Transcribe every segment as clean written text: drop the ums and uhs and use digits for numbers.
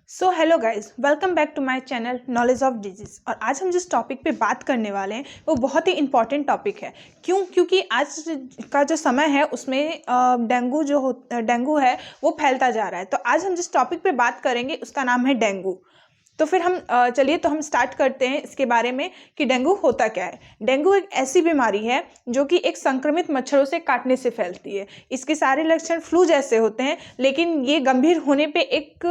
So hello guys, welcome back to my channel knowledge of disease. और आज हम जिस टॉपिक पे बात करने वाले हैं वो बहुत ही इंपॉर्टेंट टॉपिक है। क्योंकि आज का जो समय है उसमें डेंगू है वो फैलता जा रहा है। तो आज हम जिस टॉपिक पे बात करेंगे उसका नाम है डेंगू। तो फिर हम चलिए तो हम स्टार्ट करते हैं इसके बारे में कि डेंगू होता क्या है। डेंगू एक ऐसी बीमारी है जो कि एक संक्रमित मच्छरों से काटने से फैलती है। इसके सारे लक्षण फ्लू जैसे होते हैं, लेकिन ये गंभीर होने पे एक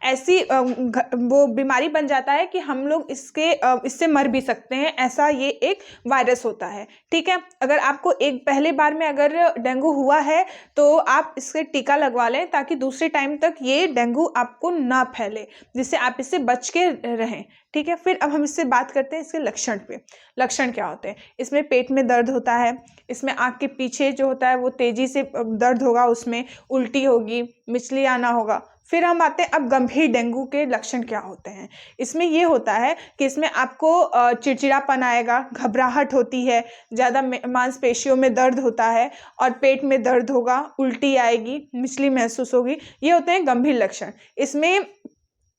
ऐसी वो बीमारी बन जाता है कि हम लोग इससे मर भी सकते हैं। ऐसा ये एक वायरस होता है। ठीक है, अगर आपको एक पहले बार में अगर डेंगू हुआ है तो आप इसके टीका लगवा लें ताकि दूसरे टाइम तक ये डेंगू आपको ना फैले, जिससे आप इससे बच के रहें। ठीक है, फिर अब हम इससे बात करते हैं इसके लक्षण पे। लक्षण क्या होते हैं? इसमें पेट में दर्द होता है, इसमें आँख के पीछे जो होता है वो तेजी से दर्द होगा, उसमें उल्टी होगी, मिचली आना होगा। फिर हम आते हैं अब गंभीर डेंगू के लक्षण क्या होते हैं। इसमें ये होता है कि इसमें आपको चिड़चिड़ापन आएगा, घबराहट होती है, ज़्यादा मांसपेशियों में दर्द होता है और पेट में दर्द होगा, उल्टी आएगी, मिचली महसूस होगी। ये होते हैं गंभीर लक्षण। इसमें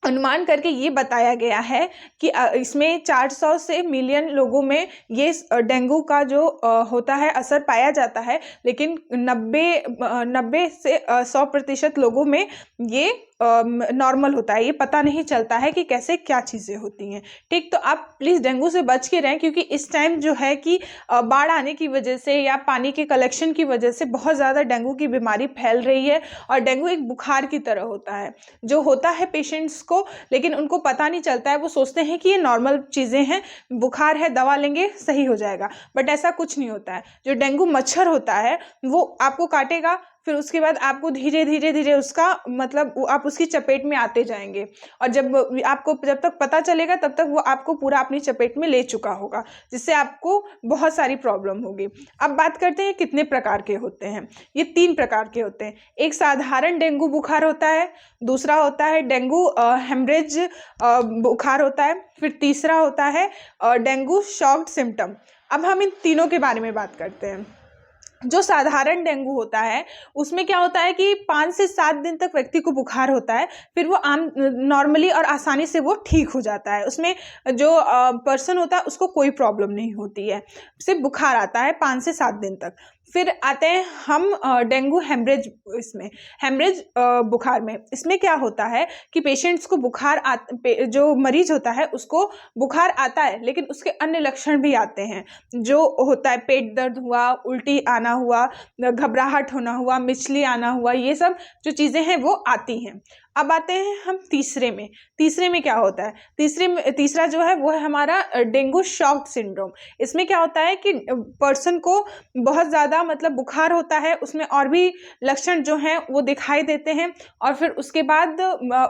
अनुमान करके ये बताया गया है कि इसमें 400 से मिलियन लोगों में ये डेंगू का जो होता है असर पाया जाता है, लेकिन 90 से 100% लोगों में ये नॉर्मल होता है। ये पता नहीं चलता है कि कैसे क्या चीज़ें होती हैं। ठीक, तो आप प्लीज़ डेंगू से बच के रहें, क्योंकि इस टाइम जो है कि बाढ़ आने की वजह से या पानी के कलेक्शन की वजह से बहुत ज़्यादा डेंगू की बीमारी फैल रही है। और डेंगू एक बुखार की तरह होता है जो होता है पेशेंट्स को, लेकिन उनको पता नहीं चलता है। वो सोचते हैं कि ये नॉर्मल चीज़ें हैं, बुखार है, दवा लेंगे सही हो जाएगा, बट ऐसा कुछ नहीं होता है। जो डेंगू मच्छर होता है वो आपको काटेगा, फिर उसके बाद आपको धीरे धीरे उसका मतलब आप उसकी चपेट में आते जाएंगे, और जब तक पता चलेगा तब तक वो आपको पूरा अपनी चपेट में ले चुका होगा, जिससे आपको बहुत सारी प्रॉब्लम होगी। अब बात करते हैं कितने प्रकार के होते हैं। ये 3 प्रकार के होते हैं। एक साधारण डेंगू बुखार होता है, दूसरा होता है डेंगू हेमरेज बुखार होता है, फिर तीसरा होता है डेंगू शॉक्ड सिम्टम। अब हम इन तीनों के बारे में बात करते हैं। जो साधारण डेंगू होता है उसमें क्या होता है कि 5 से 7 दिन तक व्यक्ति को बुखार होता है, फिर वो नॉर्मली और आसानी से वो ठीक हो जाता है। उसमें जो पर्सन होता है उसको कोई प्रॉब्लम नहीं होती है, सिर्फ बुखार आता है 5 से 7 दिन तक। फिर आते हैं हम डेंगू हेमरेज। इसमें हेमरेज बुखार में इसमें क्या होता है कि पेशेंट्स को जो मरीज होता है उसको बुखार आता है, लेकिन उसके अन्य लक्षण भी आते हैं। जो होता है पेट दर्द हुआ, उल्टी आना हुआ, घबराहट होना हुआ, मिचली आना हुआ, ये सब जो चीज़ें हैं वो आती हैं। अब आते हैं हम तीसरे में क्या होता है। तीसरा जो है वो है हमारा डेंगू शॉक्ड सिंड्रोम। इसमें क्या होता है कि पर्सन को बहुत ज़्यादा मतलब बुखार होता है, उसमें और भी लक्षण जो हैं वो दिखाई देते हैं, और फिर उसके बाद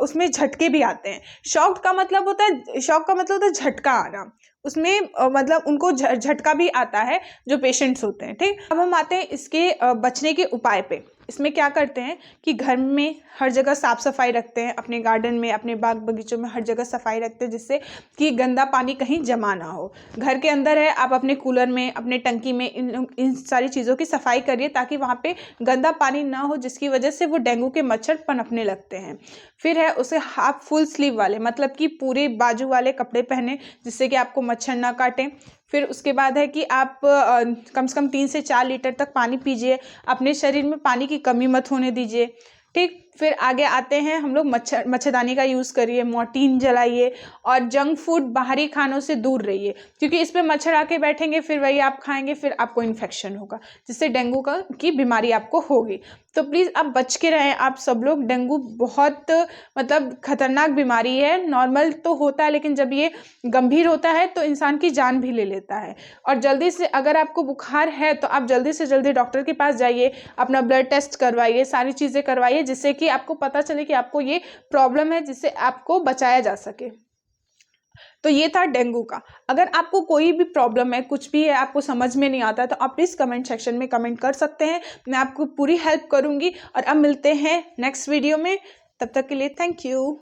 उसमें झटके भी आते हैं। शॉक का मतलब होता है झटका आना। उसमें मतलब उनको झटका भी आता है जो पेशेंट्स होते हैं। ठीक, अब हम आते हैं इसके बचने के उपाय पे। इसमें क्या करते हैं कि घर में हर जगह साफ़ सफाई रखते हैं, अपने गार्डन में, अपने बाग बगीचों में हर जगह सफाई रखते हैं, जिससे कि गंदा पानी कहीं जमा ना हो। घर के अंदर है, आप अपने कूलर में, अपने टंकी में इन सारी चीज़ों की सफाई करिए ताकि वहाँ पे गंदा पानी ना हो, जिसकी वजह से वो डेंगू के मच्छर पनपने लगते हैं। फिर है उसे हाफ फुल स्लीव वाले, मतलब कि पूरे बाजू वाले कपड़े पहने, जिससे कि आपको मच्छर ना काटें। फिर उसके बाद है कि आप कम से कम 3 से 4 लीटर तक पानी पीजिए, अपने शरीर में पानी की कमी मत होने दीजिए। ठीक, फिर आगे आते हैं हम लोग मच्छरदानी का यूज़ करिए, मोर्टीन जलाइए, और जंक फूड बाहरी खानों से दूर रहिए, क्योंकि इस पे मच्छर आके बैठेंगे, फिर वही आप खाएंगे, फिर आपको इन्फेक्शन होगा, जिससे डेंगू की बीमारी आपको होगी। तो प्लीज़ आप बच के रहें आप सब लोग। डेंगू बहुत मतलब खतरनाक बीमारी है। नॉर्मल तो होता है, लेकिन जब ये गंभीर होता है तो इंसान की जान भी ले लेता है। और जल्दी से अगर आपको बुखार है तो आप जल्दी से जल्दी डॉक्टर के पास जाइए, अपना ब्लड टेस्ट करवाइए, सारी चीज़ें करवाइए, जिससे कि आपको पता चले कि आपको ये प्रॉब्लम है, जिससे आपको बचाया जा सके। तो ये था डेंगू का। अगर आपको कोई भी प्रॉब्लम है, कुछ भी है, आपको समझ में नहीं आता, तो आप प्लीज़ कमेंट सेक्शन में कमेंट कर सकते हैं, मैं आपको पूरी हेल्प करूंगी। और अब मिलते हैं नेक्स्ट वीडियो में, तब तक के लिए थैंक यू।